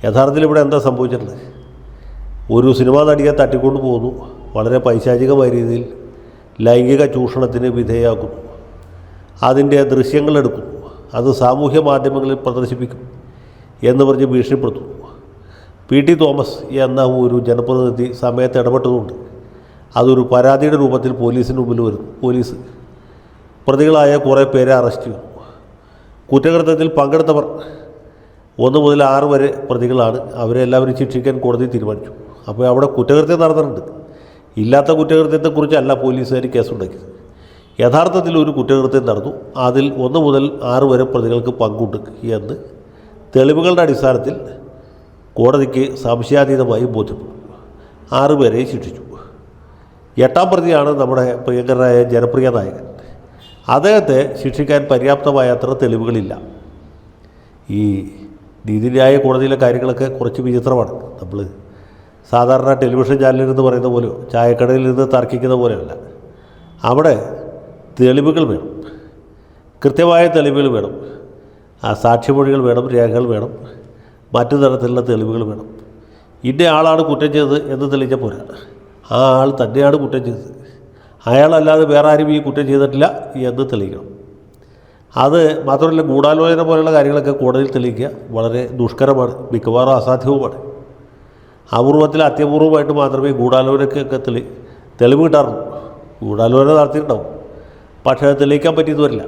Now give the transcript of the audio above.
യഥാർത്ഥത്തിൽ ഇവിടെ എന്താ സംഭവിച്ചിട്ടുള്ളത്? ഒരു സിനിമാ നടിയെ തട്ടിക്കൊണ്ടു പോകുന്നു, വളരെ പൈശാചികമായ രീതിയിൽ ലൈംഗിക ചൂഷണത്തിന് വിധേയമാക്കുന്നു, അതിൻ്റെ ദൃശ്യങ്ങളെടുക്കുന്നു, അത് സാമൂഹ്യ മാധ്യമങ്ങളിൽ പ്രദർശിപ്പിക്കും എന്ന് പറഞ്ഞ് ഭീഷണിപ്പെടുത്തുന്നു. പി ടി തോമസ് എന്ന ഒരു ജനപ്രതിനിധി സമയത്ത് ഇടപെട്ടതുകൊണ്ട് അതൊരു പരാതിയുടെ രൂപത്തിൽ പോലീസിന് മുമ്പിൽ വരുന്നു. പോലീസ് പ്രതികളായ കുറേ പേരെ അറസ്റ്റ് ചെയ്യുന്നു. കുറ്റകൃത്യത്തിൽ പങ്കെടുത്തവർ 1 മുതൽ 6 വരെ പ്രതികളാണ്. അവരെ എല്ലാവരും ശിക്ഷിക്കാൻ കോടതി തീരുമാനിച്ചു. അപ്പോൾ അവിടെ കുറ്റകൃത്യം നടന്നിട്ടുണ്ട്. ഇല്ലാത്ത കുറ്റകൃത്യത്തെക്കുറിച്ചല്ല പോലീസുകാർ കേസുണ്ടാക്കിയത്. യഥാർത്ഥത്തിൽ ഒരു കുറ്റകൃത്യം നടന്നു, അതിൽ 1 മുതൽ 6 വരെ പ്രതികൾക്ക് പങ്കുണ്ട് എന്ന് തെളിവുകളുടെ അടിസ്ഥാനത്തിൽ കോടതിക്ക് സംശയാതീതമായി ബോധ്യപ്പെട്ടു. 6 പേരെ ശിക്ഷിച്ചു. 8ാം പ്രതിയാണ് നമ്മുടെ പ്രിയങ്കരനായ ജനപ്രിയ നായകൻ. അദ്ദേഹത്തെ ശിക്ഷിക്കാൻ പര്യാപ്തമായത്ര തെളിവുകളില്ല. ഈ നീതിന്യായ കോടതിയിലെ കാര്യങ്ങളൊക്കെ കുറച്ച് വിചിത്രമാണ്. നമ്മൾ സാധാരണ ടെലിവിഷൻ ചാനലിൽ നിന്ന് പറയുന്ന പോലെയോ ചായക്കടയിൽ നിന്ന് തർക്കിക്കുന്ന പോലെയല്ല. അവിടെ തെളിവുകൾ വേണം, കൃത്യമായ തെളിവുകൾ വേണം, സാക്ഷിമൊഴികൾ വേണം, രേഖകൾ വേണം, മറ്റു തരത്തിലുള്ള തെളിവുകൾ വേണം. ഇന്ന ആളാണ് കുറ്റം ചെയ്തത് എന്ന് തെളിയിച്ചാൽ പോരാ, ആ ആൾ തന്നെയാണ് കുറ്റം ചെയ്തത്, അയാളല്ലാതെ വേറെ ആരും ഈ കുറ്റം ചെയ്തിട്ടില്ല എന്ന് തെളിയിക്കണം. അത് മാത്രമല്ല, ഗൂഢാലോചന പോലുള്ള കാര്യങ്ങളൊക്കെ കോടതിയിൽ തെളിയിക്കുക വളരെ ദുഷ്കരമാണ്, മിക്കവാറും അസാധ്യവുമാണ്. അപൂർവത്തിൽ അത്യപൂർവമായിട്ട് മാത്രമേ ഗൂഢാലോചനയ്ക്കൊക്കെ തെളിവ് കിട്ടാറുള്ളൂ. ഗൂഢാലോചന നടത്തിയിട്ടുണ്ടാവും, പക്ഷേ അത് തെളിയിക്കാൻ പറ്റിയെന്ന് വരില്ല.